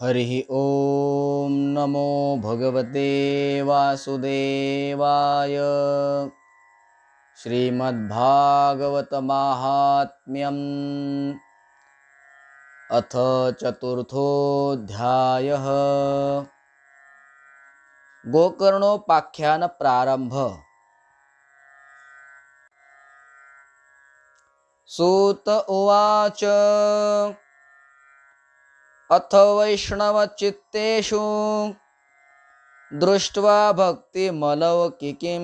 हरि ओम नमो भगवते वासुदेवाय। श्रीमद्भागवत महात्म्यम् अथ चतुर्थोऽध्यायः। गोकर्णोपाख्यान प्रारंभ। सूत उवाच अथ वैष्णवचित्तेषु दृष्ट्वा भक्तिमलौकिकीं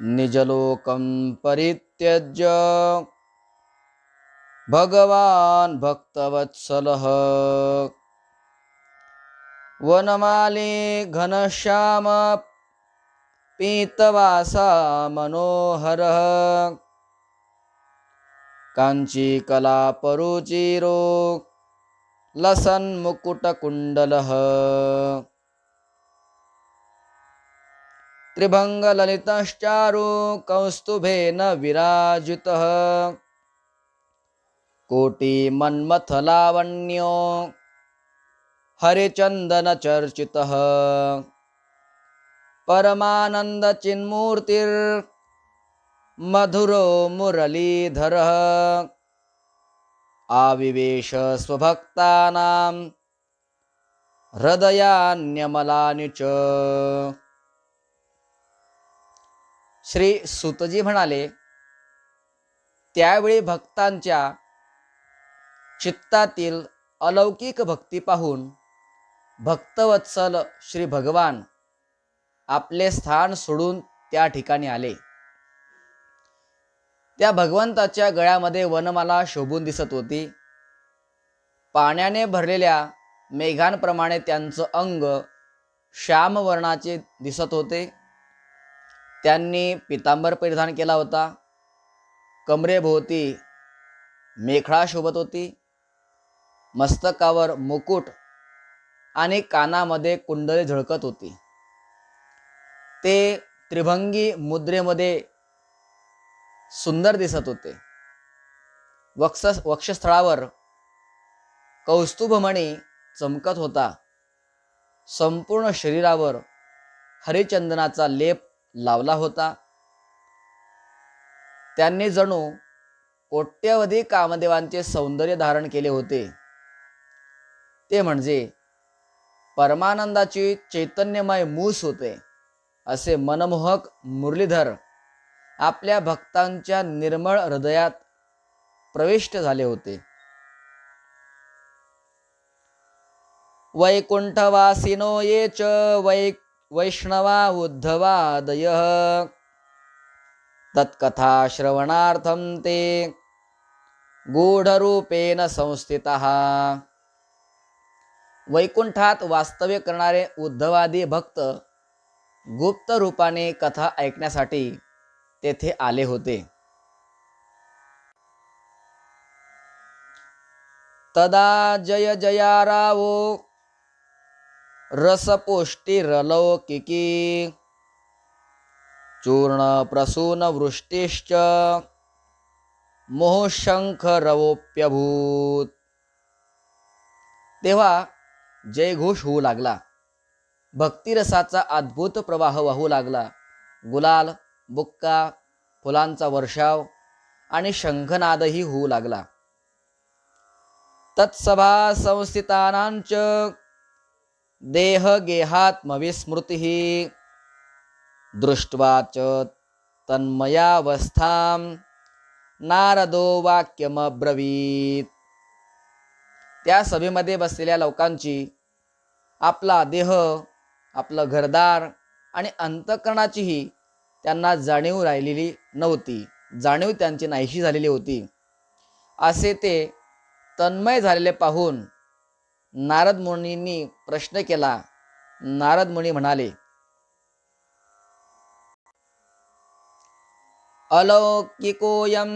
निजलोकं परित्यज्य भगवान् भक्तवत्सलः वनमाली घनश्याम पीतवासा मनोहरः काञ्चीकलापरुचिरो लसन्मुकुटकुण्डलः त्रिभङ्गललितश्चारु कौस्तुभेन विराजितः कोटिमन्मथलावण्यो हरिचन्दनचर्चितः परमानन्दचिन्मूर्तिर्मधुरो मुरलीधरः आविवेश स्वभक्तानां हृदयान्यमलानि च। श्री सुतजी म्हणाले, त्यावेळी भक्तांच्या चित्तातील अलौकिक भक्ती पाहून भक्तवत्सल श्री भगवान आपले स्थान सोडून त्या ठिकाणी आले. त्या भगवंताच्या गळ्यामध्ये वनमाला शोभून दिसत होती. पाण्याने भरलेल्या मेघांप्रमाणे त्यांचं अंग श्यामवर्णाचे दिसत होते. त्यांनी पितांबर परिधान केला होता. कमरेभोवती मेखळा शोभत होती. मस्तकावर मुकुट आणि कानामध्ये कुंडले झळकत होती. ते त्रिभंगी मुद्रेमध्ये सुंदर दिसत होते. वक्षस्थळावर कौस्तुभमणी चमकत होता. संपूर्ण शरीरावर हरिचंदनाचा लेप लावला होता. त्यांनी जणू कोट्यवधी कामदेवांचे सौंदर्य धारण केले होते. ते म्हणजे परमानंदाची चैतन्यमय मूस होते. असे मनमोहक मुरलीधर आपल्या भक्तांच्या निर्मळ हृदयात प्रविष्ट झाले होते. वैकुंठवासिनो ये च वैष्णवा उद्धवादयः तत्कथा श्रवणार्थं ते गूढरूपेण संस्थितः. वैकुंठात वास्तव्य करणारे उद्धवादी भक्त गुप्त रूपाने कथा ऐकण्यासाठी तेथे आले होते. तदा जय जयारावो रसपुष्टिरलौकिकी चूर्ण प्रसून वृष्टिश्च मोहशंखरवोप्यभूत. तेव्हा जयघोष होऊ लागला. भक्तिरसाचा अद्भुत प्रवाह वाहू लागला. गुलाल, बुक्का, फुलांचा वर्षाव आणि शंखनादही होऊ लागला. तत्सभा संस्थितानांच देहगेहात्मविस्मृतिः दृष्ट्वा च तन्मयावस्थां नारदो वाक्यमब्रवीत्. त्या सभेमध्ये बसलेल्या लोकांची आपला देह, आपलं घरदार आणि अंतःकरणाचीही त्यांना जाणीव राहिलेली नव्हती. जाणीव त्यांची नाहीशी झालेली होती. असे ते तन्मय झालेले पाहून नारद मुनींनी प्रश्न केला. नारद मुनी म्हणाले, अलौकिकोऽयं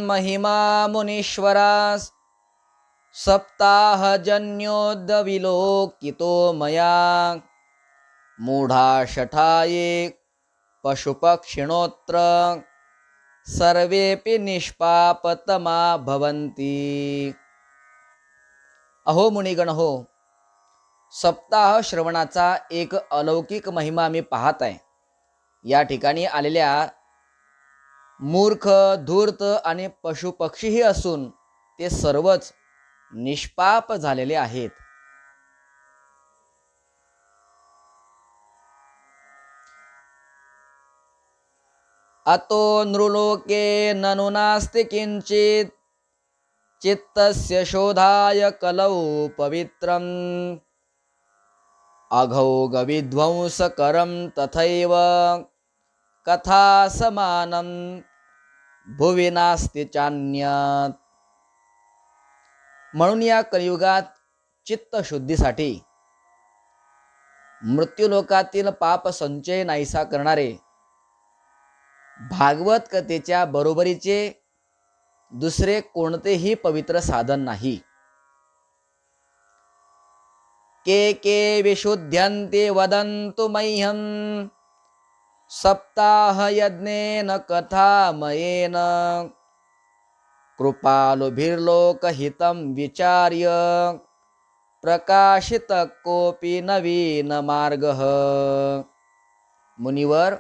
महिमा मुनीश्वरास् सप्ताहजन्योद्विलोकितो मया मूढा शठाये पशुपक्षिणोत्र सर्वेपि निष्पापतमा भवन्ति. अहो मुनिगण हो, सप्ताह श्रवणाचा एक अलौकिक महिमा मी पाहत आहे. या ठिकाणी आलेल्या मूर्ख, धूर्त आणि पशुपक्षीही असून ते सर्वच निष्पाप झालेले आहेत. अतो नृलोके ननु नास्ति किंचित चित्तस्य शोधाय कलौ पवित्रम् अघौघ विध्वंसकरं तथैव कथा समानं भुवि नास्ति चान्यत्. म्हणून या कलियुगात चित्तशुद्धीसाठी मृत्यूलोकातील पाप संचय नाहीसा करणारे भागवत कथेच्या बरोबरीचे दुसरे कोणतेही पवित्र साधन नाही. के के विशुद्ध्यन्ते वदन्तु मह्यं सप्ताह यज्ञेन कथामयेन कृपालुभिर्लोकहितं विचार्य प्रकाशित कोपी नवीन मार्गः. मुनिवर,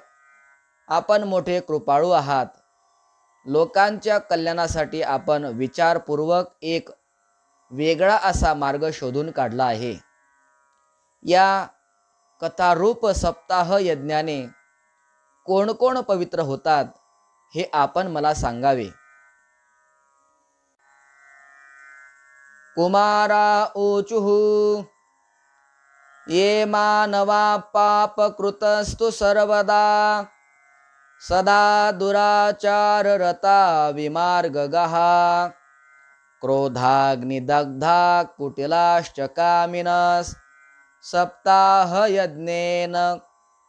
आपण मोठे कृपाळू आहात. लोकांच्या कल्याणासाठी आपण विचारपूर्वक एक वेगळा असा मार्ग शोधून काढला आहे. या कथारूप सप्ताह यज्ञाने कोण कोण पवित्र होतात हे आपण मला सांगावे. कुमारा ऊचुः ये मानवा पापकृतस्तु सर्वदा सदा दुराचाररता विमार्गगः क्रोधाग्निदग्धा कुटिलाश्च कामिनस् सप्ताह यज्ञेन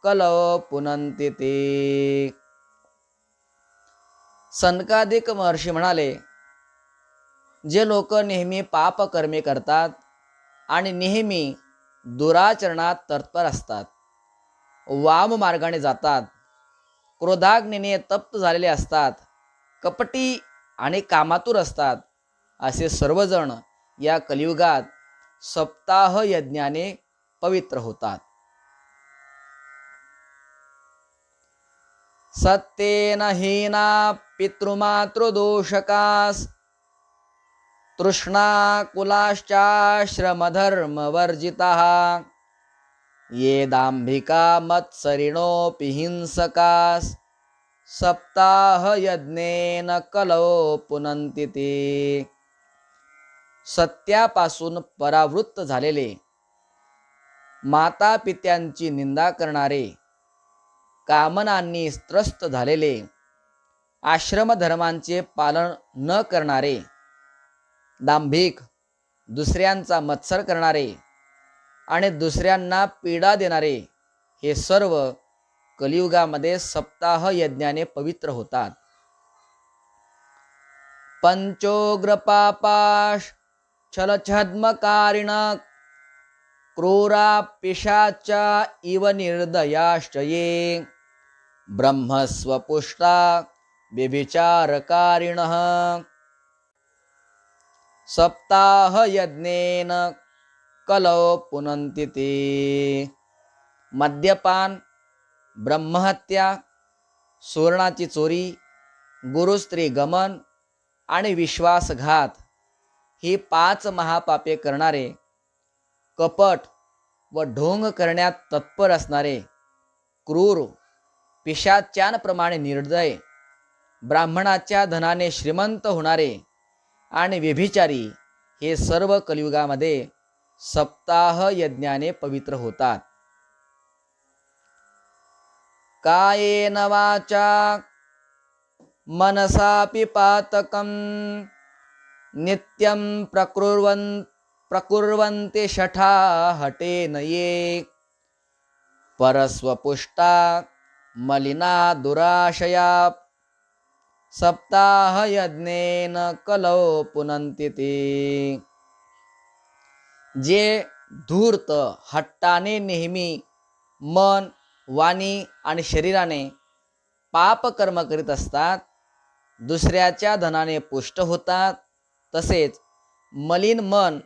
कलौ पुनन्ति ते. सनकादिक महर्षी म्हणाले, जे लोक नेहमी पापकर्मे करतात आणि नेहमी दुराचरणात तत्पर असतात, वाम मार्गाने जातात, क्रोधाग्नीने तप्त झालेले असतात, कपटी आणि कामातूर असतात, असे सर्वजण या कलियुगात सप्ताह यज्ञाने पवित्र होतात. सत्तेन हीना पितृमातृदोषकास तृष्णा कुलाश्चाश्रमधर्मवर्जिताः ये दाम्भिका मत्सरिणोऽपि हिंसकास् सप्ताह यज्ञेन कलौ पुनन्ति ते. सत्यापासून परावृत्त झालेले, माता पित्यांची निंदा करणारे, कामनांनी त्रस्त झालेले, आश्रमधर्मांचे पालन न करणारे, दांभिक, दुसऱ्यांचा मत्सर करणारे आणि दुसऱ्यांना पीडा देणारे, हे सर्व कलियुगामध्ये सप्ताह यज्ञाने पवित्र होतात. पंचोग्र पापाश छलछद्मकारिण क्रूरा पिशाचा इव निर्दयाश्च ये ब्रह्मस्वपुष्टा व्यभिचारकारिणः सप्ताह यज्ञेन कलौ पुनन्ति ते. मद्यपान, ब्रह्महत्या, सुवर्णाची चोरी, गुरुस्त्री गमन आणि विश्वासघात ही 5 महापापे करणारे, कपट व ढोंग करण्यात तत्पर असणारे, क्रूर, पिशाच्यांप्रमाणे निर्दय, ब्राह्मणाच्या धनाने श्रीमंत होणारे आणि व्यभिचारी हे सर्व कलियुगामध्ये सप्ताह यज्ञाने पवित्र होतात. कायेन वाचा मनसापि पातकं नित्यं प्रकुर्वन्ति शठा हटेन ये परस्वपुष्टा मलिना दुराशया सप्ताह यज्ञेन कलौ पुनन्ति ते. जे धूर्त, हट्टाने नेहमी मन, वाणी आणि शरीराने पाप कर्म करीत असतात, दुसऱ्याच्या धनाने पुष्ट होतात, तसेच मलिन मन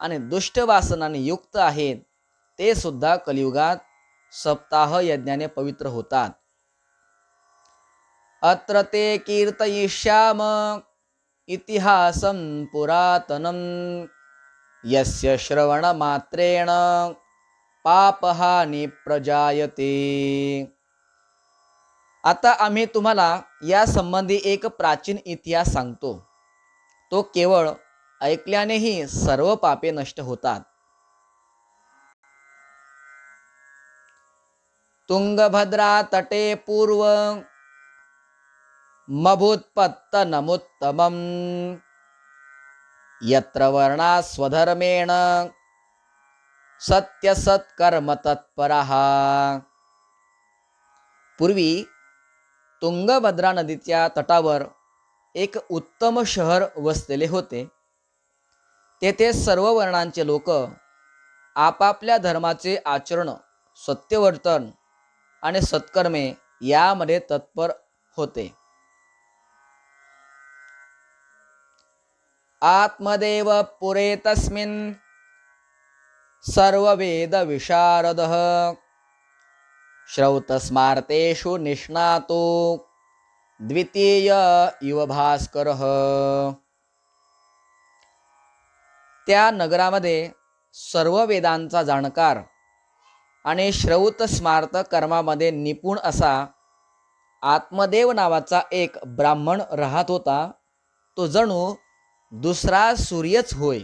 आणि दुष्ट वासनाने युक्त आहेत ते सुद्धा कलियुगात सप्ताह यज्ञाने पवित्र होतात. अत्र ते कीर्तयिष्याम इतिहासं पुरातनं यस्य श्रवण मात्रेण पापहानी प्रजायते. आता आम्ही तुम्हाला या संबंधी एक प्राचीन इतिहास सांगतो. तो केवळ ऐकल्यानेही सर्व पापे नष्ट होतात. तुंगभद्रा तटे पूर्व मभूत्पत्तनमुत्तमं यत्र वर्णा स्वधर्मेण सत्यसत्कर्म तत्परः. पूर्वी तुंगभद्रा नदीच्या तटावर एक उत्तम शहर वसलेले होते. तेथे सर्व वर्णांचे लोक आपापल्या धर्माचे आचरण, सत्यवर्तन आणि सत्कर्मे यामध्ये तत्पर होते. आत्मदेव पुरे तस्मिन् सर्ववेद विशारदः श्रौतस्मार्तेषु निष्णातो द्वितीय इव भास्करः. त्या नगरामध्ये सर्व वेदांचा जाणकार आणि श्रौत स्मार्त कर्मामध्ये निपुण असा आत्मदेव नावाचा एक ब्राह्मण राहत होता. तो जणू दुसरा सूर्यच होय.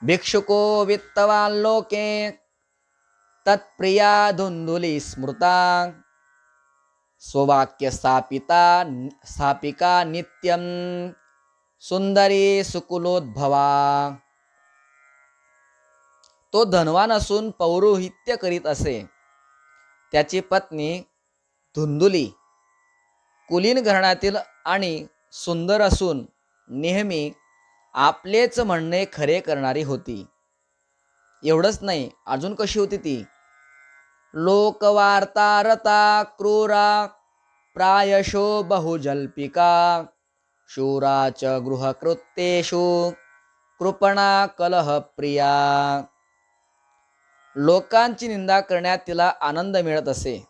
भिक्षुको वित्तवान लोके तत्प्रिया धुंधुली स्मृता स्ववाक्य स्थापिका नित्यं सुंदरी सुकुलोद्भवा. तो धनवान असून पौरोहित्य करीत असे. त्याची पत्नी धुंदुली कुलीन घराण्यातील आणि सुंदर असून नेहमी आपलेच म्हणणे खरे करणारी होती. एवढंच नाही, अजून कशी होती ती? लोकवार्तारता क्रूरा प्रायशो बहुजल्पिका शूरा च गृहकृत्येषु कृपणा कलह प्रिया. लोकांची निंदा करण्यात तिला आनंद मिळत असे.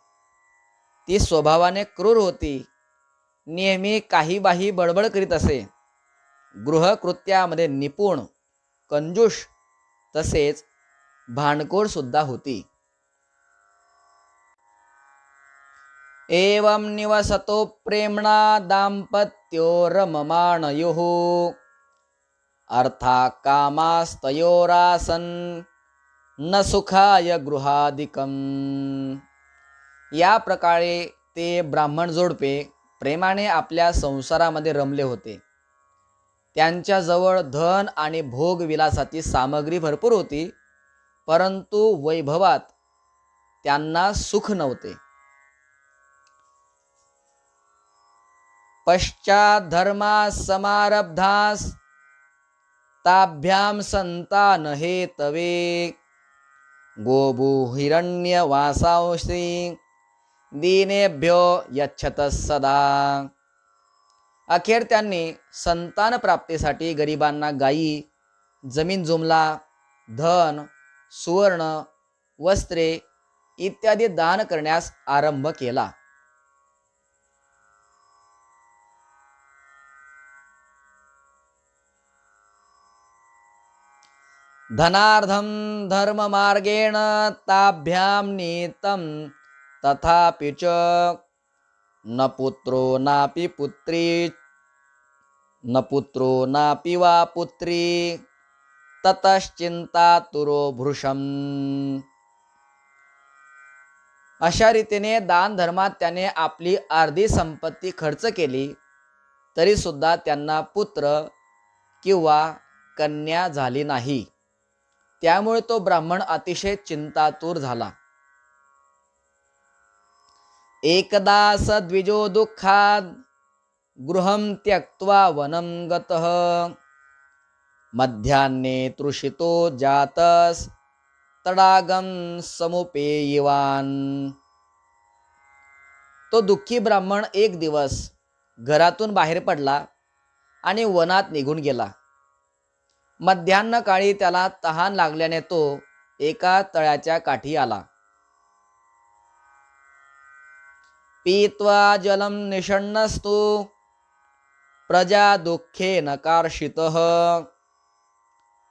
ती स्वभावाने क्रूर होती. नेहमी काही बाही बडबड करीत असे. गृहकृत्यामध्ये निपुण, कंजूष तसेच भांडखोर सुद्धा होती. एवं निवसतो प्रेमणा दाम्पत्यो रममाणयोः अर्था कामास्तयोरासन न सुखाय गृहादिकम. या प्रकारे ते ब्राह्मण जोडपे प्रेमाने आपल्या संसारामध्ये रमले होते. त्यांच्याजवळ धन आणि भोग विलासाची सामग्री भरपूर होती, परंतु वैभवात त्यांना सुख नव्हते. पश्चात धर्मास समारब्धास ताभ्याम संतान हेतवे गोभू हिरण्य वासांसी दीनेभ्यो यच्छत सदा. अखेर त्यांनी संतान प्राप्तीसाठी गरिबांना गायी, जमीन जुमला, धन, सुवर्ण, वस्त्रे इत्यादी दान करण्यास आरंभ केला. धनार्धम धर्म मार्गेण ताभ्याम नीतम तथापि च न पुत्रो नापि पुत्री न पुत्रो नापि वा पुत्री ततश्चिंतातुरो भृशम. अशा रीतीने दान धर्मात त्याने आपली अर्धी संपत्ती खर्च केली, तरी सुद्धा त्यांना पुत्र किंवा कन्या झाली नाही. त्यामुळे तो ब्राह्मण अतिशय चिंतातूर झाला. एकदा स द्विजो दुःखाद गृहं त्यक्त्वा वनं गतः मध्याह्ने तृषितो जातस तडागं समुपेयिवान्. तो दुःखी ब्राह्मण एक दिवस घरातून बाहेर पडला आणि वनात निघून गेला. मध्यान्ह काळी त्याला तहान लागल्याने तो एका तळ्याच्या काठी आला. पीत्वा जलम निषण्णस्तु प्रजा दुःखेन कार्षितः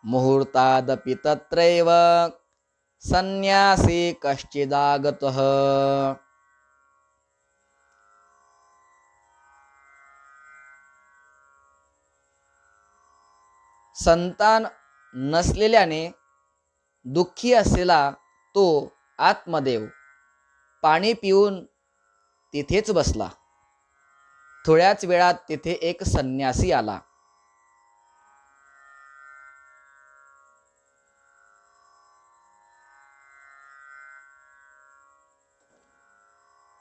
मुहूर्तादपि तत्रैव संन्यासी कश्चिदागतः. संतान नसलेल्याने दुःखी असलेला तो आत्मदेव पाणी पिऊन तिथेच बसला. थोड्याच वेळात तिथे एक संन्यासी आला.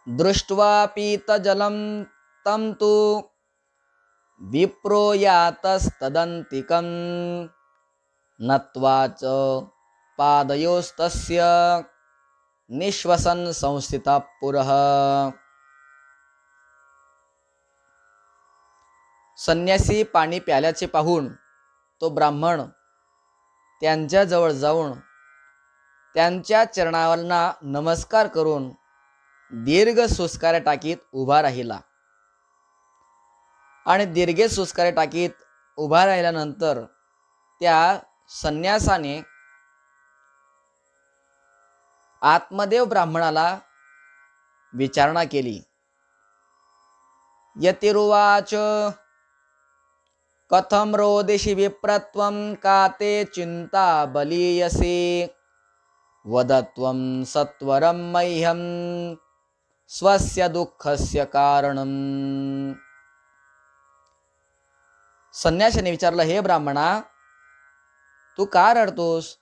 दृष्ट्वा पीतजलं तं तु विप्रो यातस्तदन्तिकं नत्वा च पादयोस्तस्य निश्वसन संस्थितः पुरः. संन्यासी पाणी प्याल्याचे पाहून तो ब्राह्मण त्यांच्याजवळ जाऊन त्यांच्या चरणांना नमस्कार करून दीर्घ सुस्कारे टाकीत उभा राहिला. आणि दीर्घ सुस्कारे टाकीत उभा राहिल्यानंतर त्या संन्यासाने आत्मदेव ब्राह्मणाला विचारणा केली. यतिरुवाच कथम रोदिषि विप्रत्वं का ते चिंता बलीयसे वदत्वं सत्वरं मह्यं स्वस्य दुःखस्य कारणं. संन्याशाने विचारलं, हे ब्राह्मणा, तू का रडतोस?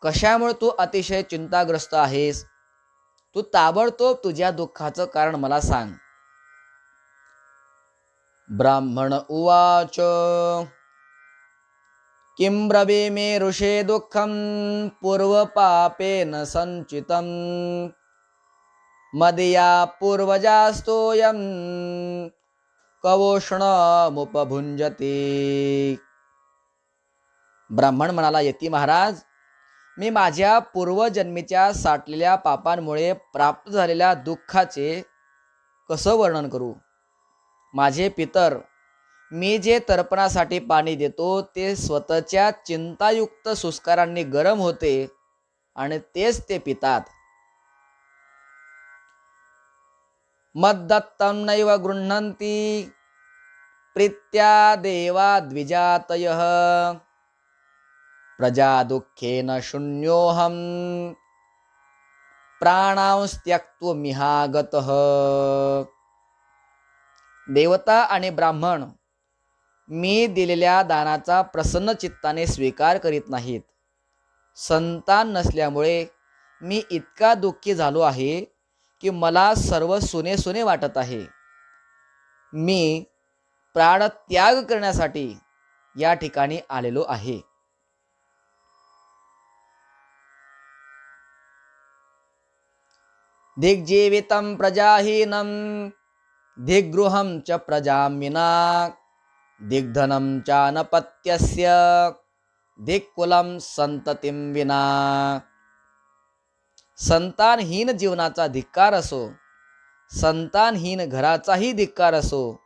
कशामुळे तू अतिशय चिंताग्रस्त आहेस? तू ताबडतोब तुझ्या दुःखाचं कारण मला सांग. ब्राह्मण उवाच किं ब्रवीमि ऋषे दुःखं पूर्वपापेन संचितं मदीया पूर्वजास्तोऽयं कवोष्णमुपभुञ्जते. ब्राह्मण म्हणाला, यती महाराज, मी माझ्या पूर्वजन्मीच्या साठलेल्या पापांमुळे प्राप्त झालेल्या दुःखाचे कसं वर्णन करू? माझे पितर मी जे तर्पणासाठी पाणी देतो ते स्वतःच्या चिंतायुक्त सुस्कारांनी गरम होते आणि तेच ते पितात. मद्दत्तं नैव गृह्णन्ति प्रीत्या देवा द्विजातयः प्रजा दुःखेन शून्योऽहं प्राणांस्त्यक्त्वमिहागतः. देवता आणि ब्राह्मण मी दिलेल्या दानाचा प्रसन्न चित्ताने स्वीकार करीत नाहीत. संतान नसल्यामुळे मी इतका दुःखी झालो आहे की मला सर्व सुने सुने वाटत आहे. मी प्राणत्याग करण्यासाठी या ठिकाणी आलेलो आहे. दिग्जीवितं प्रजाहीनं दिग्गृहं च प्रजां विना दिग्धनं चानपत्यस्य दिक्कुलं संततिं विना. संतानहीन जीवनाचा धिक्कार असो, संतानहीन घराचाही धिक्कार असो,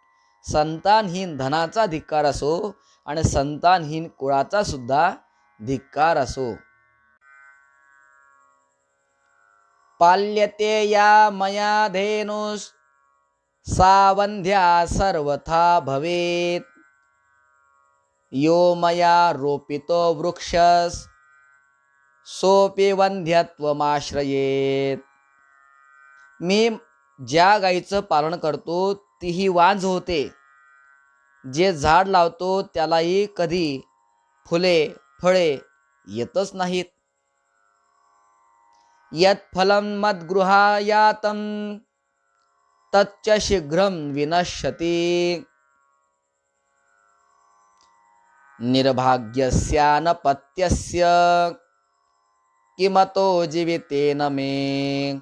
संतानहीन धनाचा धिक्कार असो आणि संतानहीन कुळाचा सुद्धा धिक्कार असो. पाल्यते या मया धेनुस् सावंध्या सर्वथा भवेत् यो मया रोपितो वृक्षस सोपी वंध्यत्वमाश्रयेत. मी ज्या गाईचं पालन करतो तीही वांझ होते. जे झाड लावतो त्यालाही कधी फुले फळे येतच नाहीत. यत् फलं मद्गृहायातं तच्च शीघ्रं विनश्यति निर्भाग्यस्यानपत्यस्य किमतो जीवितेन मे.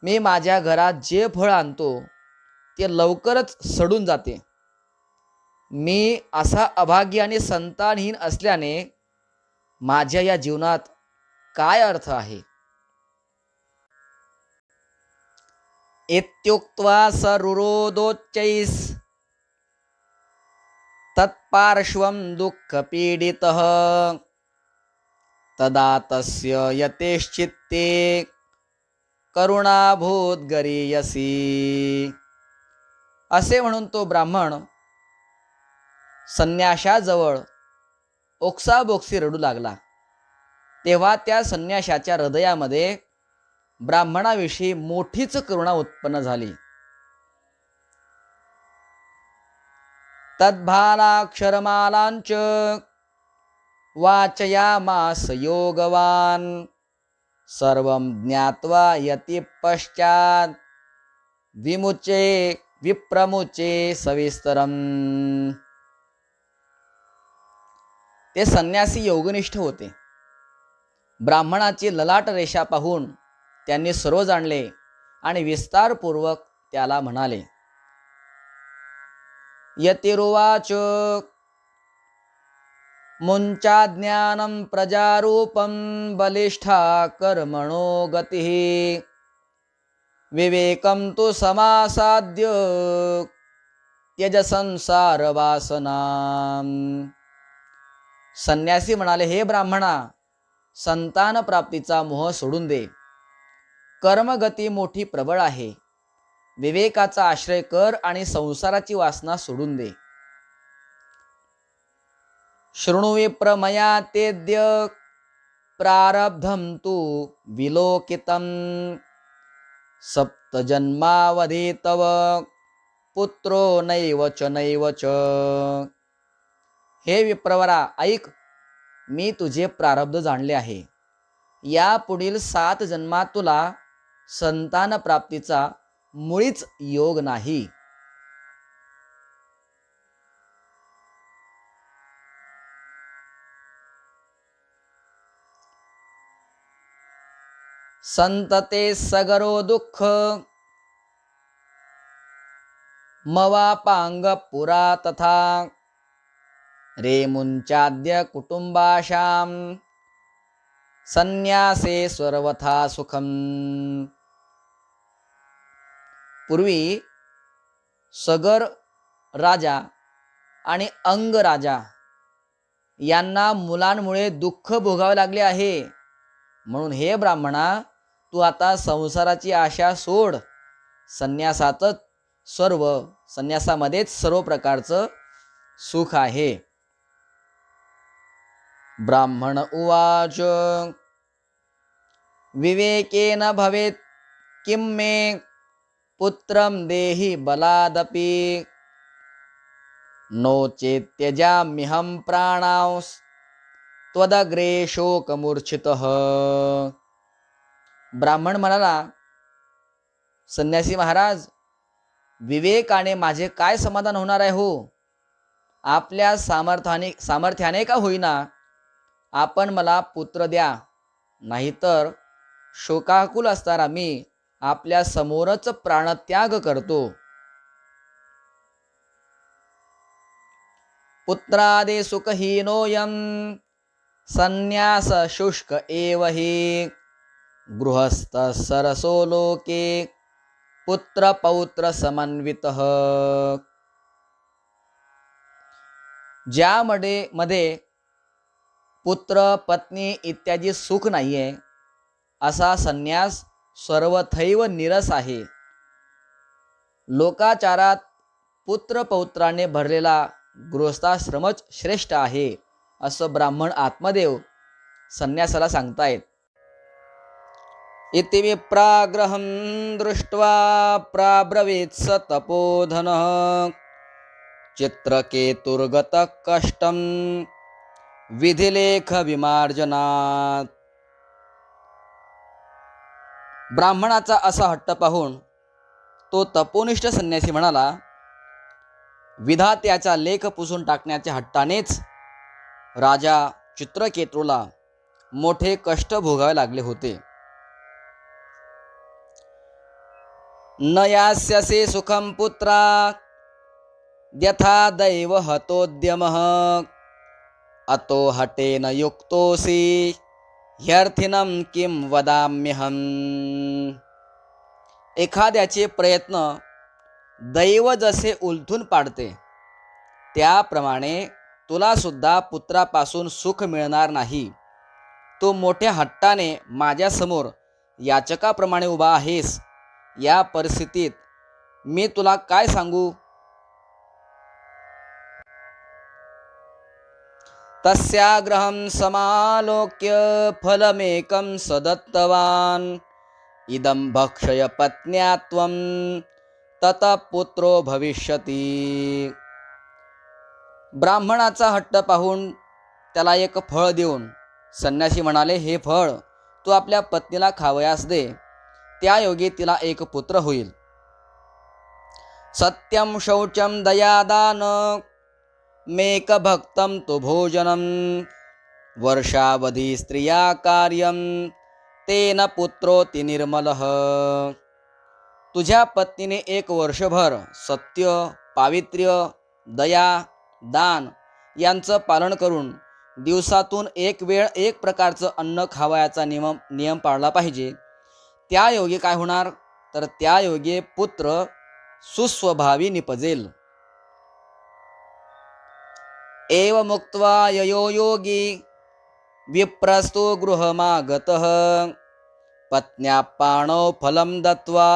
मी माझ्या घरात जे फळ आणतो ते लवकरच सडून जाते. मी असा अभाग्य आणि संतानहीन असल्याने माझ्या या जीवनात काय अर्थ आहे? इत्युक्त्वा स रुरोदोच्चैः तत्पार्श्वं दुःखपीडितः तदा तस्य यतेश्चित्ते करुणाभूत गरीयसी. असे म्हणून तो ब्राह्मण संन्याशाजवळ ओक्साबोक्सी रडू लागला. तेव्हा त्या संन्याशाच्या हृदयामध्ये ब्राह्मणाविषयी मोठीच करुणा उत्पन्न झाली. तद्भालाक्षरमालांच वाचयामास योगवान सर्वं ज्ञात्वा यति पश्चात विमुचे विप्रमुचे सविस्तरम. ते संन्यासी योगनिष्ठ होते. ब्राह्मणाची ललाट रेषा पाहून त्यांनी सर्व जाणले आणि विस्तारपूर्वक त्याला म्हणाले. यतिरुवाच मुंचा ज्ञानं प्रजारूपं बलिष्ठा कर्मणो गतिः विवेकं तु समासाद्य त्यज संसार वासनाम. संन्यासी म्हणाले, हे ब्राह्मणा, संतान प्राप्तीचा मोह सोडून दे. कर्मगती मोठी प्रबळ आहे. विवेकाचा आश्रय कर आणि संसाराची वासना सोडून दे. शृणु विप्र मया तेद्य प्रारब्धं तु विलोकितं सप्तजन्मावधी तव पुत्रो नैव च नैव च. हे विप्रवरा, ऐक, मी तुझे प्रारब्ध जाणले आहे. या पुढील 7 जन्मात तुला संतान प्राप्तीचा मुळीच योग नाही. संतते सगरो दुःख मवापांग पुरा तथा रे मुंचाद्य कुटुंबाशाम संन्यासे सर्वथा सुखम. पूर्वी सगर राजा आणि अंग राजा यांना मुलांमुळे दुःख भोगावे लागले आहे. म्हणून हे ब्राह्मणा, तू आता संसाराची आशा सोड. संन्यासामध्येच सर्व प्रकारचं सुख आहे. ब्राह्मण उवाच विवेकेन भवेत् किं मे पुत्रं देहि बलादपि नो चेत् त्यजाम्यहं प्राणांस् त्वदग्रे शोकमूर्छितः. ब्राह्मण म्हणाला, संन्यासी महाराज, विवेकाने माझे काय समाधान होणार आहे हो? आपल्या सामर्थ्याने का होईना आपण मला पुत्र द्या, नाहीतर शोकाकुल असताना मी आपल्या समोरच प्राणत्याग करतो. पुत्रादे सुखहीनोऽयं संन्यास शुष्क एव हि गृहस्थ सरसो लोके पुत्र पौत्र समन्वितः. ज्यामध्ये पुत्र पत्नी इत्यादी सुख नाहीये, असा संन्यास सर्वथैव निरस आहे. लोकाचारात पुत्र पौत्राने भरलेला गृहस्थाश्रमच श्रेष्ठ आहे, असं ब्राह्मण आत्मदेव संन्यासाला सांगतायत. इति विप्राग्रहं दृष्ट्वा प्राब्रवीत् स तपोधनः चित्रकेतुर्गतः कष्टं विधिलेख विमार्जनात्. ब्राह्मणाचा असा हट्ट पाहून तो तपोनिष्ठ संन्यासी म्हणाला, विधात्याचा लेख पुसून टाकण्याच्या हट्टानेच राजा चित्रकेतूला मोठे कष्ट भोगावे लागले होते. न यास्यसि सुखं पुत्रा यथा दैव हतोद्यमः अतो हटेन युक्तोऽसि ह्यर्थिनं किं वदाम्यहम्. एखाद्याचे प्रयत्न दैव जसे उलथून पाडते त्याप्रमाणे तुला सुद्धा पुत्रापासून सुख मिळणार नाही. तू मोठ्या हट्टाने माझ्यासमोर याचकाप्रमाणे उभा आहेस. या परिस्थितीत मी तुला काय सांगू. तस्याग्रहं समालोक्य फलमेकं सदत्तवान् इदं भक्षय पत्न्या त्वं ततः पुत्रो भविष्यति. ब्राह्मणाचा हट्ट पाहून त्याला एक फळ देऊन संन्यासी म्हणाले, हे फळ तू आपल्या पत्नीला खावयास दे, त्यायोगे तिला एक पुत्र होईल. सत्यम शौचम दयादान मेक भक्तम तो भोजनम वर्षावधी स्त्रिया कार्यम तेन पुत्रोति निर्मलः. तुझ्या पत्नीने एक वर्षभर सत्य, पावित्र्य, दया, दान यांचं पालन करून दिवसातून एक वेळ एक प्रकारचं अन्न खावयाचा नियम पाळला पाहिजे. त्यायोगे काय होणार तर त्यायोगे पुत्र सुस्वभावी निपजेल. एव मुक्त्वा ययो योगी विप्रस्तु गृहमागतः पत्न्या पाणौ फलं दत्वा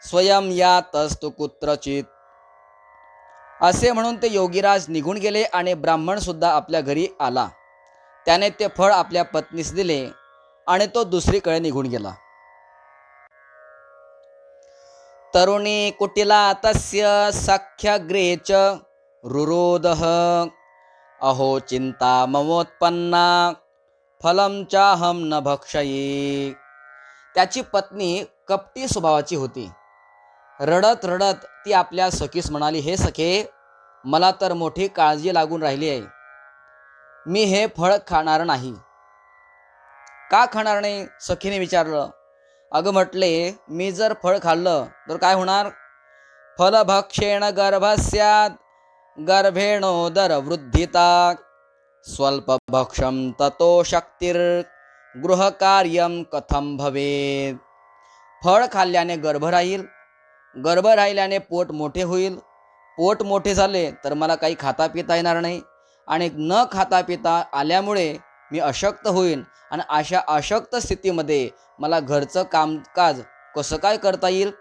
स्वयं यातस्तु कुत्रचित. असे म्हणून ते योगीराज निघून गेले आणि ब्राह्मण सुद्धा आपल्या घरी आला. त्याने ते फळ आपल्या पत्नीस दिले आणि तो दुसरीकडे निघून गेला. तरुणी कुटिला तस्य सख्यग्रे च रुरोदः अहो चिंता ममोत्पन्ना फलं चाहम न भक्षये. त्याची पत्नी कपटी स्वभावाची होती. रडत रडत ती आपल्या सखीस म्हणाली, हे सखे, मला तर मोठी काळजी लागून राहिली आहे. मी हे फळ खाणार नाही. का खाणार नाही सखीने विचारलं. अगं म्हटले, मी जर फळ खाल्लं तर काय होणार. फलभक्षेण गर्भस्यात् गर्भेणोदर वृद्धिता स्वल्पभक्षं ततो शक्तिर् गृहकार्यं कथं भवेत्. फळ खाल्ल्याने गर्भ राहील, गर्भ राहिल्याने पोट मोठे होईल, पोट मोठे झाले तर मला काही खाता पिता येणार नाही आणि न खाता पिता आल्यामुळे मी अशक्त होईन आणि अशा अशक्त स्थितीमध्ये मला घरचं कामकाज कसं काय करता येईल.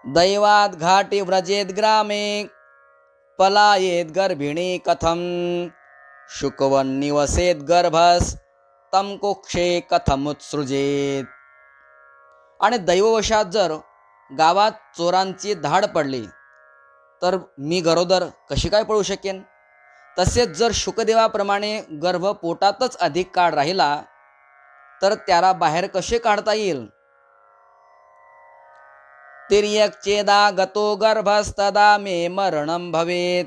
दैवात घाटी व्रजेत ग्रामे पलायेत गर्भिणी कथम शुकवन निवसेत गर्भस तम कुक्षे कथमुत्सृजेत. आणि दैववशात जर गावात चोरांची धाड पडली तर मी गरोदर कशी काय पळू शकेन. तसेच जर शुकदेवाप्रमाणे गर्भ पोटातच अधिक काळ राहिला तर त्याला बाहेर कसे काढता येईल. तिर्यक चेदा गतो गर्भस्तदा मे मरणं भवेत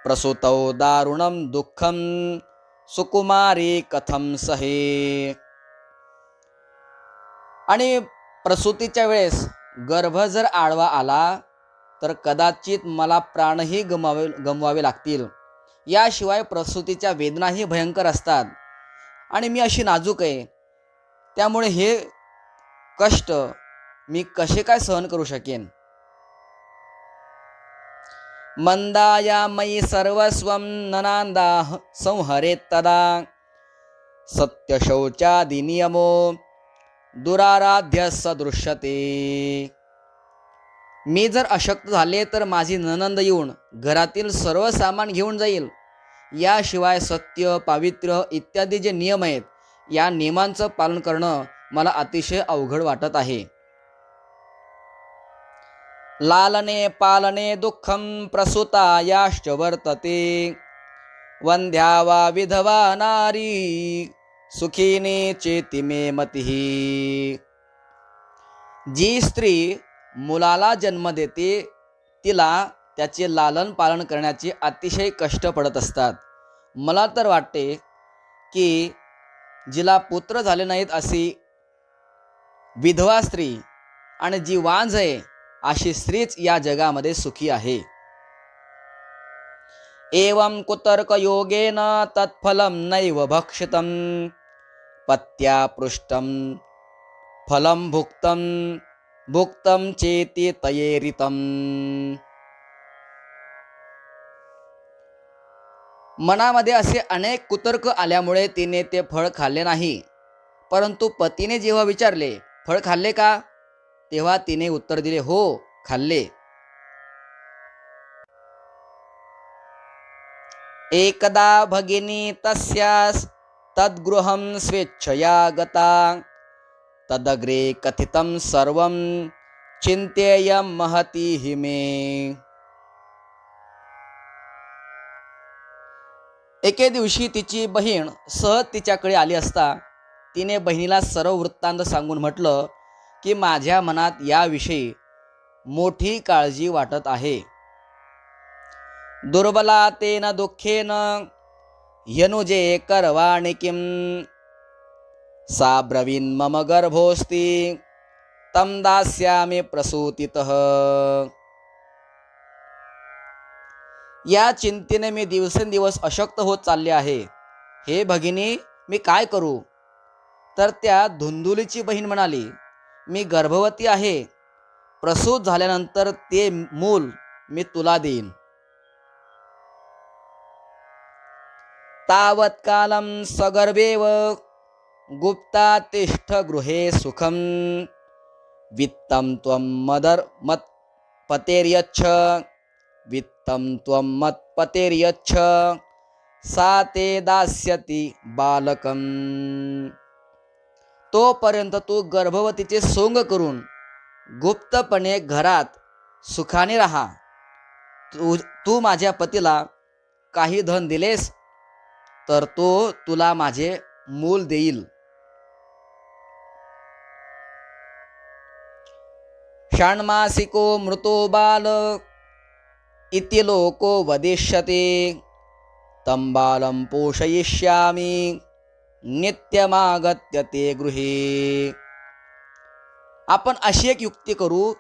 प्रसूतौ दारुणं दुःखं सुकुमारी कथं सहे. आणि प्रसूतीच्या वेळेस गर्भ जर आडवा आला तर कदाचित मला प्राणही गमवावे लागतील. याशिवाय प्रसूतीच्या वेदनाही भयंकर असतात आणि मी अशी नाजूक आहे, त्यामुळे हे कष्ट मी कसे काय सहन करू शकेन. मंदाया मयि सर्वस्वं ननांदा संहरेत तदा सत्यशौचादि नियमो दुराराध्य सदृश्यते. मी जर अशक्त झाले तर माझी ननंद येऊन घरातील सर्व सामान घेऊन जाईल. याशिवाय सत्य, पावित्र्य इत्यादी जे नियम आहेत या नियमांचं पालन करणं मला अतिशय अवघड वाटत आहे. लालने पालने दुःखं प्रसूतायाश्च वर्तते वंध्या वा विधवा नारी सुखीने चेती मे मतिः. जी स्त्री मुलाला जन्म देते तिला त्याचे लालन पालन करण्याचे अतिशय कष्ट पडत असतात. मला तर वाटते की जिला पुत्र झाले नाहीत अशी विधवा स्त्री आणि जी वांझ आहे अशी स्त्रीच या जगामध्ये सुखी आहे. एवं कुतर्क योगेन तत्फलम नैव भक्षितं पत्या पृष्ठं फलं भुक्तं भुक्तं चेति तयेरितं. मनामध्ये असे अनेक कुतर्क आल्यामुळे तिने ते फळ खाल्ले नाही. परंतु पतीने जेव्हा विचारले फळ खाल्ले का, तेव्हा तिने उत्तर दिले हो खाल्ले. एकदा भगिनी तस्यास तद्गृहं स्वेच्छया गता तदग्रे कथितं सर्वं चिंतेयं महती हिमे. एके दिवशी तिची बहीण सहज तिच्याकडे आली असता तिने बहिणीला सर्व वृत्तांत सांगून म्हटलं की माझ्या मनात याविषयी मोठी काळजी वाटत आहे. दुर्बलातेन दुःखेन यनुजे करवाणि किं सा ब्रवीन् मम गर्भोस्ति तं दास्यामि प्रसूतितः. या चिंतेने मी दिवसेंदिवस अशक्त होत चालले आहे. हे भगिनी मी काय करू. तर त्या धुंदुलीची बहीण म्हणाली मी गर्भवती आहे. प्रसूत झाल्यानंतर ते मूल मी तुला देईन. तावत् कालं सगर्भेव गुप्ता तिष्ठ गृहे सुखं वित्तं त्वं मत्पतेर्यच्छ वित्तं त्वं मत्पतेर्यच्छ सा ते दास्यति बालकं. तोपर्यंत तू गर्भवतीचे सोंग करून गुप्तपणे घरात सुखाने राहा. तू माझ्या पतीला काही धन दिलेस तर तो तुला माझे मूल देईल. षण्मासिको मृतो बाल इति लोको वदिष्यते तं बालं पोषयिष्यामि नित्यमागत्य ते गृहे. आपण अशी एक युक्ती करू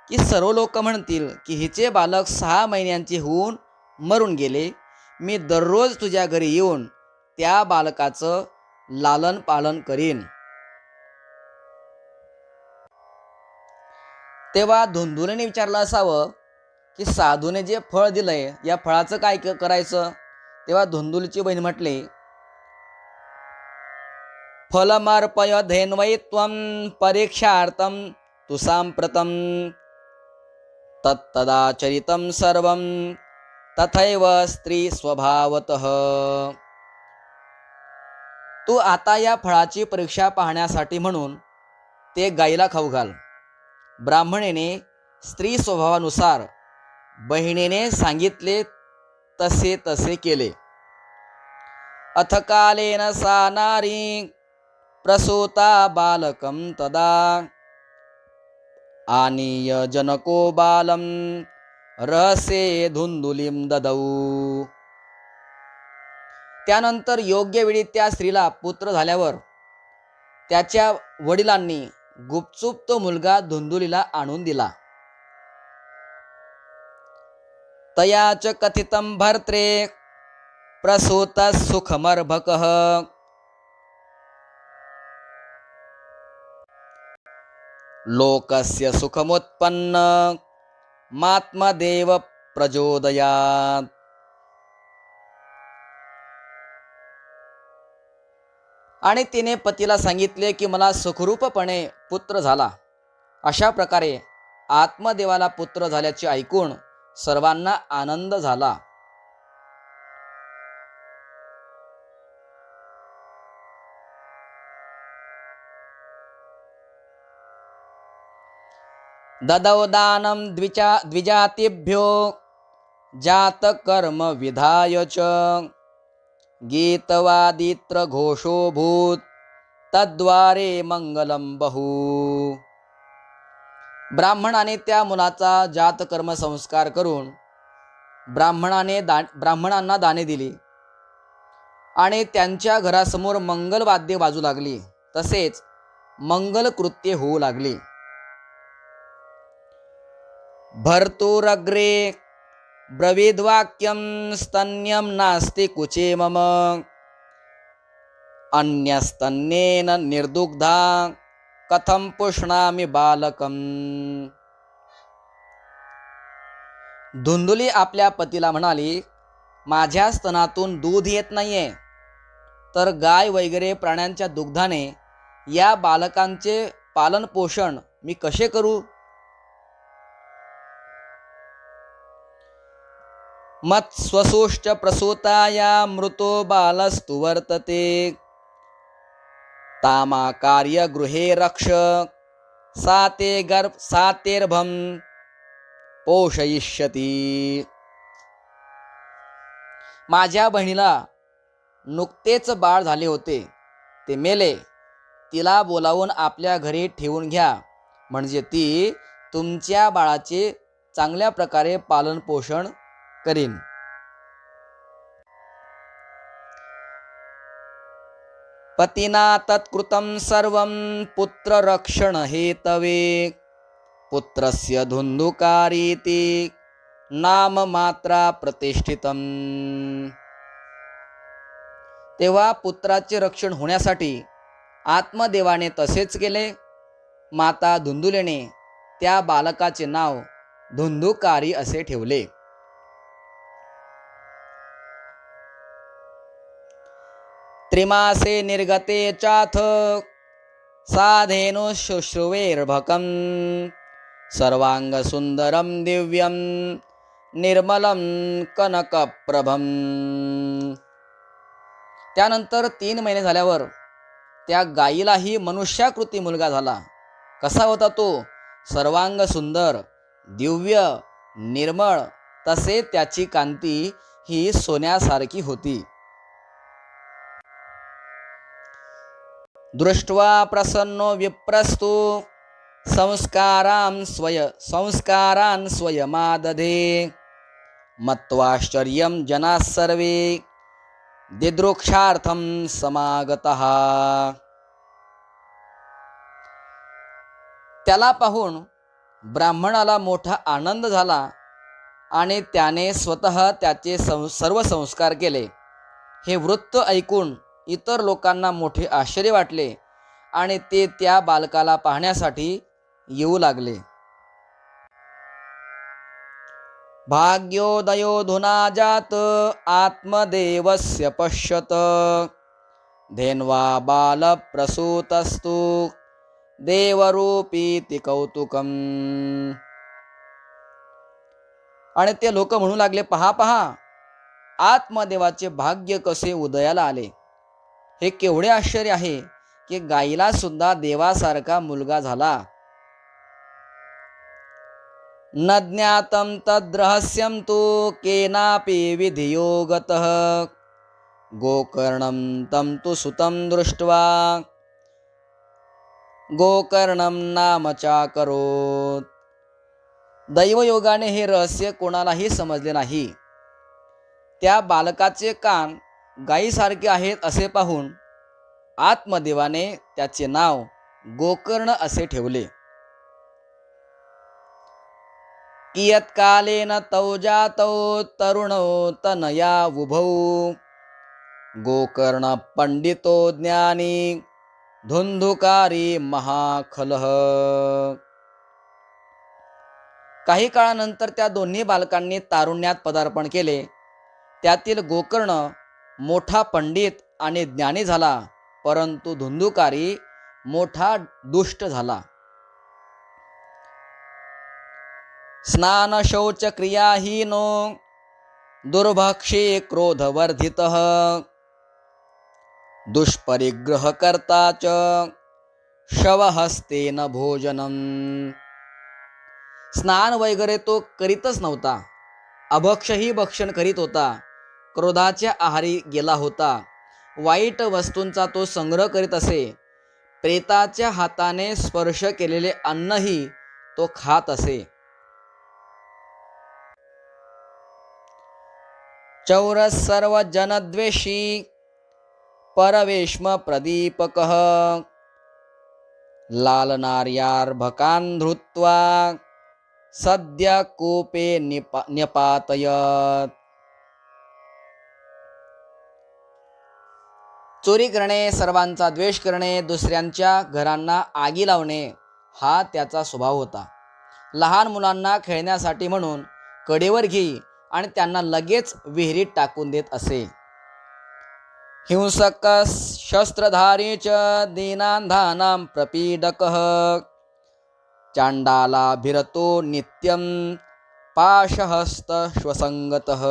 की सर्व लोक म्हणतील की हिचे बालक 6 महिन्यांचे होऊन मरून गेले. मी दररोज तुझ्या घरी येऊन त्या बालकाचं लालन पालन करीन. तेव्हा धुंदुलीने विचारलं असावं की साधूने जे फळ दिलंय या फळाचं काय करायचं. तेव्हा धुंदुलीची बहीण म्हटले फलमर्पय धेन्वै त्वं परीक्षार्थं तु साम्प्रतं तत्तदाचरितं सर्वं तथैव स्त्री स्वभावतः. तू आता या फळाची परीक्षा पाहण्यासाठी म्हणून ते गाईला खाऊ घाल. ब्राह्मणेने स्त्री स्वभावानुसार बहिणीने सांगितले तसे तसे केले. अथ कालेन सा नारी प्रसूता बालकं तदा आनीय जनको बालं रहस्ये धुंदुलीं ददौ. त्यानंतर योग्य वेळी त्या स्त्रीला पुत्र झाल्यावर त्याच्या वडिलांनी गुपचूप तो मुलगा धुंदुलीला आणून दिला. तयाच कथितं भर्त्रे प्रसूतः सुखमर्भकः लोकस्य सुखमुत्पन्न मात्मदेव प्रचोदयात्. आणि तिने पतीला सांगितले की मला सुखरूपपणे पुत्र झाला. अशा प्रकारे आत्मदेवाला पुत्र झाल्याचे ऐकून सर्वांना आनंद झाला. ददौ दानं द्विजातिभ्यो जातकर्म विधाय च गीतवादित्र घोषोभूत तद्वारे मंगलम बहु. ब्राह्मणाने त्या मुलाचा जातकर्म संस्कार करून ब्राह्मणांना दाने दिली आणि त्यांच्या घरासमोर मंगलवाद्ये वाजू लागली. तसेच मंगलकृत्ये होऊ लागली. भर्तुरग्रे ब्रवीद्वाक्यं स्तन्यं नास्ति कुचे मम अन्यस्तन्येन निर्दुग्धा कथं पुष्णामि बालकम्. धुंदुली आपल्या पतीला म्हणाली, माझ्या स्तनातून दूध येत नाहीये, तर गाय वगैरे प्राण्यांच्या दुग्धाने या बालकांचे पालन पोषण मी कसे करू. मत स्वसोश्च प्रसूताया मृतो बालस्तु वर्तते तामा कार्य गृहे रक्ष सातेर्भम पोषयिष्यती. माझ्या बहिणीला नुकतेच बाळ झाले होते, ते मेले. तिला बोलावून आपल्या घरी ठेवून घ्या, म्हणजे ती तुमच्या बाळाचे चांगल्या प्रकारे पालन पोषण करीन. पतिना तत्कृतं सर्वं पुत्ररक्षण हेतवे पुत्रस्य धुंदुकारीति नाम मात्रा प्रतिष्ठितम. तेव्हा पुत्राचे रक्षण होण्यासाठी आत्मदेवाने तसेच केले. माता धुंदुलेने त्या बालकाचे नाव धुंदुकारी असे ठेवले. त्रिमासे निर्गते चाथ साधेनु शुश्रुवेर्भकं सर्वांग सुंदरम दिव्यम निर्मलम कनकप्रभम. त्यानंतर 3 महिने झाल्यावर त्या गायीलाही मनुष्याकृती मुलगा झाला. कसा होता तो? सर्वांग सुंदर, दिव्य, निर्मळ, तसे त्याची कांती ही सोन्यासारखी होती. दृष्ट्वा प्रसन्नो विप्रस्तु संस्कारान् स्वयमादधे मत्वाश्चर्यं जनाः सर्वे दिदृक्षार्थं समागतः. त्याला पाहून ब्राह्मणाला मोठा आनंद झाला आणि त्याने स्वतः त्याचे सर्व संस्कार केले. हे वृत्त ऐकून इतर लोकांना मोठे आश्चर्य वाटले आणि ते त्या बालकाला पाहण्यासाठी येऊ लागले. भाग्योदयोधुना जात आत्मदेवस्य पश्यत धेन्वा बालप्रसूतस्तु देवरूपीति कौतुकम. आणि ते लोक म्हणू लागले, पहा पहा, आत्मदेवाचे भाग्य कसे उदयाला आले. हे केवढे आश्चर्य आहे की गायीला सुद्धा देवासारखा मुलगा झाला. न ज्ञातं तद्रहस्यं तु केनापि विधियोगतः गोकर्णं तं तु सुतं दृष्ट्वा गोकर्णं नाम चाकरोत्. दैवयोगाने हे रहस्य कोणालाही समजले नाही. त्या बालकाचे कान गायीसारखे आहेत असे पाहून आत्मदेवाने त्याचे नाव गोकर्ण असे ठेवले. कियत्कालेन तौ जातौ तरुणौ तनया उभौ गोकर्ण पंडितो ज्ञानी धुंधुकारी महाखलः. काही काळानंतर त्या दोन्ही बालकांनी तारुण्यात पदार्पण केले. त्यातील गोकर्ण मोठा पंडित आणि ज्ञानी झाला, परंतु धुंधुकारी मोठा दुष्ट झाला. स्नान शौच क्रियाहीनो दुर्भक्षे क्रोधवर्धितः दुष्परिग्रहकर्ता च शवहस्तेन भोजनम. स्नान वगैरे तो करीतच नव्हता. अभक्षही भक्षण करीत होता. क्रोधाच्या आहारी गेला होता. वाईट वस्तूंचा तो संग्रह करीत असे. प्रेताच्या हाताने स्पर्श केलेले अन्नही तो खात असे. चौरस सर्व जनद्वेषी परवेश्म प्रदीपकः लालनार्यार्भकान् धृत्वा सद्य कूपे न्यपातयत्. चोरी करणे, सर्वांचा द्वेष करणे, दुसऱ्यांच्या घरांना आगी लावणे हा त्याचा स्वभाव होता. लहान मुलांना खेळण्यासाठी म्हणून कडेवर घेई आणि त्यांना लगेच विहिरीत टाकून देत असे. हिंसक शस्त्रधारी च दीनांधानां प्रपीडकः चांडालाभिरतो नित्यं पाशहस्त श्वसंगतः.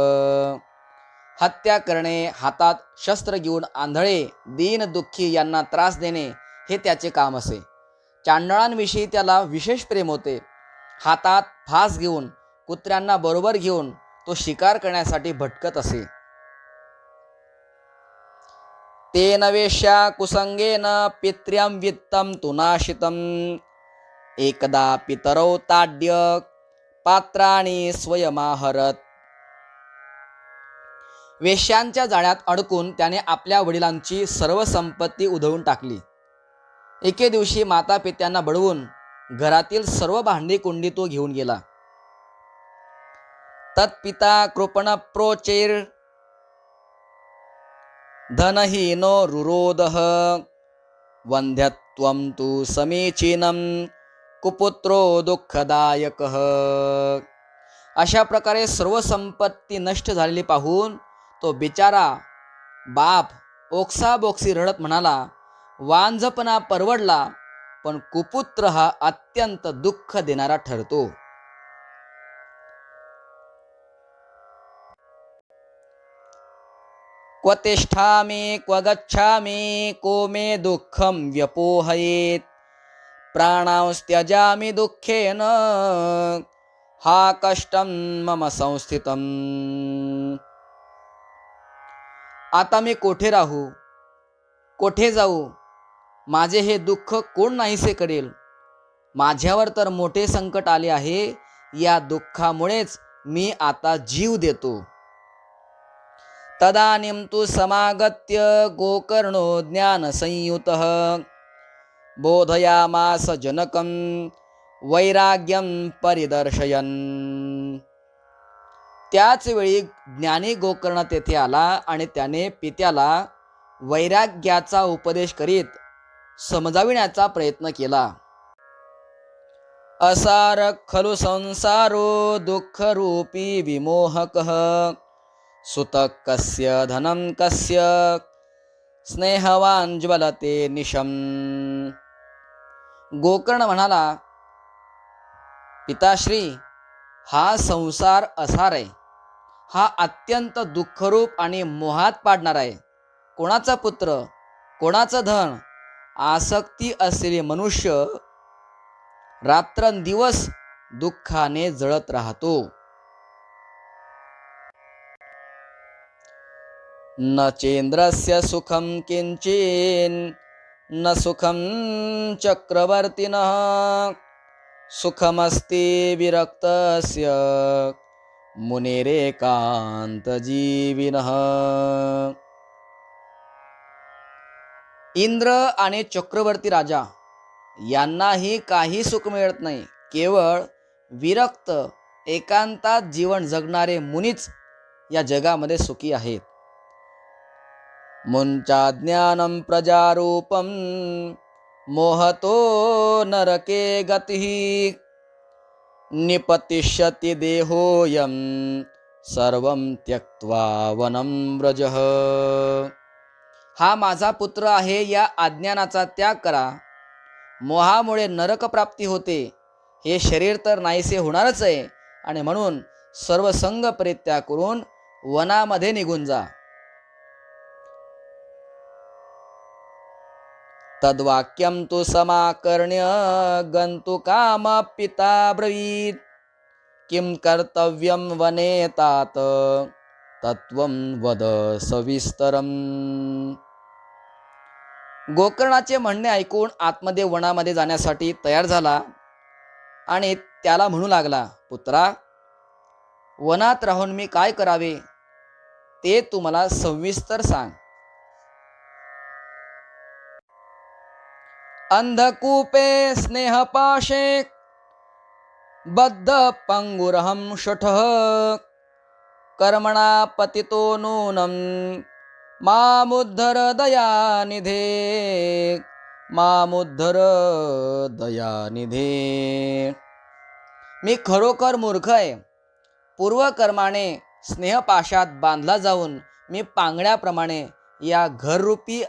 हत्या करणे, हातात शस्त्र घेऊन आंधळे, दीन दुःखी यांना त्रास देणे हे त्याचे काम असे. चांडळांविषयी त्याला विशेष प्रेम होते. हातात फास घेऊन कुत्र्यांना बरोबर घेऊन तो शिकार करण्यासाठी भटकत असे. तेन वेश्या कुसंगेन पित्र्यं वित्तं तु नाशितं एकदा पितरौ ताड्य पात्राणि स्वयमाहरत. वेश्यांच्या जाळ्यात अडकून त्याने आपल्या वडिलांची सर्व संपत्ती उधळून टाकली. एके दिवशी माता पित्यांना बळवून घरातील सर्व भांडी कुंडी तो घेऊन गेला. तत्पिता कृपण प्रोचैर धनहीनो रुरोदः वंध्यत्वं तु समीचीनं कुपुत्रो दुःखदायकः. अशा प्रकारे सर्व संपत्ती नष्ट झालेली पाहून तो बिचारा बाप ओक्साबोक्सी रडत म्हणाला, वांझपणा परवडला, पण कुपुत्र हा अत्यंत दुःख देणारा ठरतो. क्व तिष्ठामि क्व गच्छामि को मे दुःखं व्यपोहयेत् प्राणांस्त्यजामि दुःखेन हा कष्टं मम संस्थितम्. आता मी कोठे राहू, कोठे जाऊ, माझे हे दुःख कोण नाहीसे करेल. माझ्यावर तर मोठे संकट आले आहे. या दुःखामुळेच मी आता जीव देतो. तदानीं तु समागत्य गोकर्णो ज्ञानसंयुतः बोधयामास जनकं वैराग्यं परिदर्शयन्. त्याच वेळी ज्ञानी गोकर्ण तेथे आला आणि त्याने पित्याला वैराग्याचा उपदेश करीत समजाविण्याचा प्रयत्न केला. असार खलु संसारो दुःखरूपी विमोहकः सुतः कस्य धनं कस्य स्नेहवान ज्वलते निशम. गोकर्ण म्हणाला, पिताश्री, हा संसार असार आहे. हा अत्यंत दुःखरूप आणि मोहात पाडणार आहे. कोणाचा पुत्र, कोणाचं धन, आसक्ती असलेले मनुष्य रात्रंदिवस दुःखाने जळत राहतो. न चेंद्रस्य सुखं किंचिन न सुखं चक्रवर्तिनः सुखमस्ति विरक्तस्य मुनिरेकांतजीविनः. इंद्र आणि चक्रवर्ती राजा यांनाही काही सुख मिळत नाही. केवळ विरक्त एकांतात जीवन जगणारे मुनीच या जगामध्ये सुखी आहेत. मुंचा ज्ञानं प्रजारूपं मोहतो नरके गतिः निपतिष्यति देहोयं सर्वं त्यक्त्वा वनं व्रजः. हा माझा पुत्र आहे, या अज्ञानाचा त्याग करा. मोहामुळे नरक प्राप्ती होते. हे शरीर तर नाहीसे होणारच आहे, आणि म्हणून सर्व संग परित्याग करून वनामध्ये निघून जा. तद्वाक्यं तु समाकर्ण्य गन्तु काम पिता ब्रवीत् किं कर्तव्यं वने तात तत्वं वद सविस्तरम्. गोकर्णाचे म्हणणे ऐकून आतमध्ये वनामध्ये जाण्यासाठी तयार झाला आणि त्याला म्हणू लागला, पुत्रा, वनात राहून मी काय करावे ते तू मला सविस्तर सांग. अंधकूपे स्नेहपाशे बद्ध पंगुरहं शठः कर्मणा पतितो नूनं मामुद्धर दयानिधे मामुद्धर दयानिधे. मी खरोखर मूर्ख आहे. पूर्वकर्माने स्नेहपाशात बांधला जाऊन मी पांगड्याप्रमाणे या घररूपी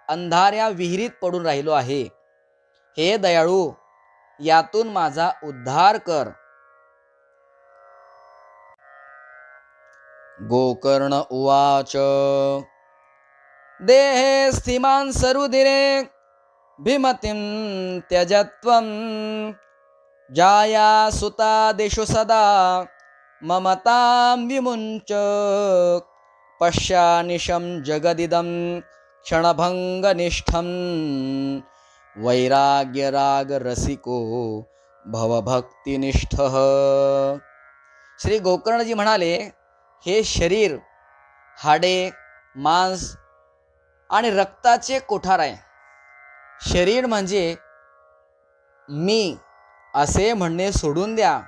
अंधाऱ्या विहिरीत पडून राहिलो आहे. हे दयाळू, यातून माझा उद्धार कर. गोकर्ण उवाच देहे स्थिमान् सरुधिरे भीमतिं त्यजत्वं जाया सुतादिषु सदा ममतां विमुञ्च पश्यानिशं जगदिदं क्षणभङ्गनिष्ठं वैराग्यरागरसिको भवभक्तिनिष्ठः. श्री गोकर्णजी म्हणाले, हे शरीर हाडे मांस आणि रक्ताचे कोठार आहे. शरीर म्हणजे मी असे म्हणणे सोडून द्या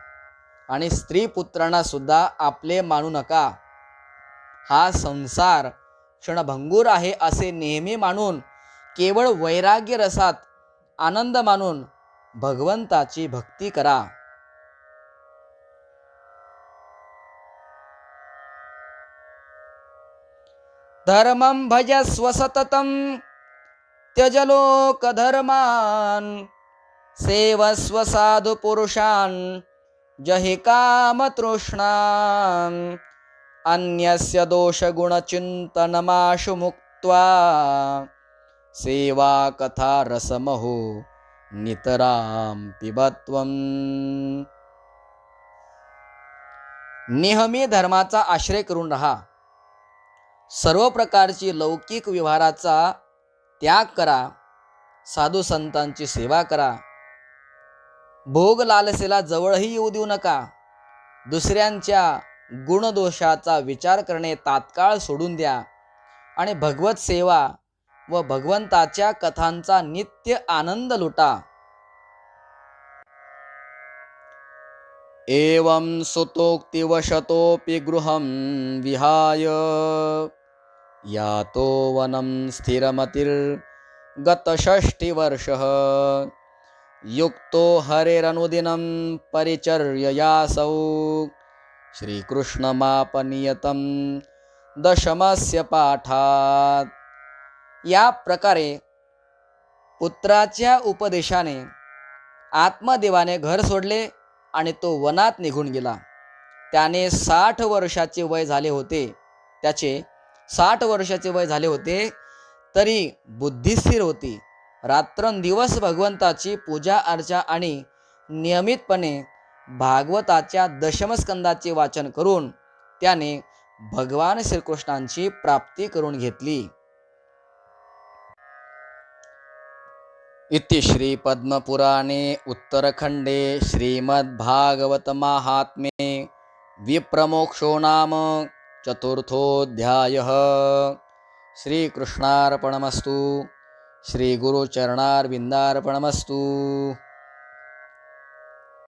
आणि स्त्री पुत्रांना सुद्धा आपले मानू नका. हा संसार क्षणभंगूर आहे असे नेहमी मानून केवळ वैराग्य रसात आनंद मानून भगवंताची भक्ती करा. धर्मं भजस्व सततं त्यज लोकधर्मान् सेवस्व साधु पुरुषान् जहि कामतृष्णान् अन्यस्य दोषगुणचिन्तनमाशु मुक्त्वा सेवा कथा रसमहो नितरां पिबत्वं. नेहमी धर्माचा आश्रय करून राहा. सर्व प्रकारची लौकिक व्यवहाराचा त्याग करा. साधू संतांची सेवा करा. भोग लालसेला जवळही येऊ देऊ नका. दुसऱ्यांच्या गुणदोषाचा विचार करणे तात्काळ सोडून द्या आणि भगवत सेवा व भगवंताच्या कथांचा नित्य आनंद लुटा. एवं सुतोक्तिवशतोऽपि गृहं विहाय यातो वनं स्थिरमतिर्गतषष्टिवर्षः युक्तो हरेरनुदिनं परिचर्ययासौ श्रीकृष्णमापनियतं दशमस्य पाठात. या प्रकारे पुत्राच्या उपदेशाने आत्मदेवाने घर सोडले आणि तो वनात निघून गेला. त्याने 60 वर्षाचे वय झाले होते. त्याचे 60 वर्षाचे वय झाले होते तरी बुद्धी स्थिर होती. रात्रंदिवस भगवंताची पूजा अर्चा आणि नियमितपणे भागवताच्या दशमस्कंदाचे वाचन करून त्याने भगवान श्रीकृष्णांची प्राप्ती करून घेतली. इति श्री पद्मपुराणे उत्तरखंडे श्रीमद्भागवत महात्म्ये विप्रमोक्षो नाम चतुर्थोऽध्यायः. श्रीकृष्णार्पणमस्तु. श्रीगुरुचरणारविन्दार्पणमस्तु.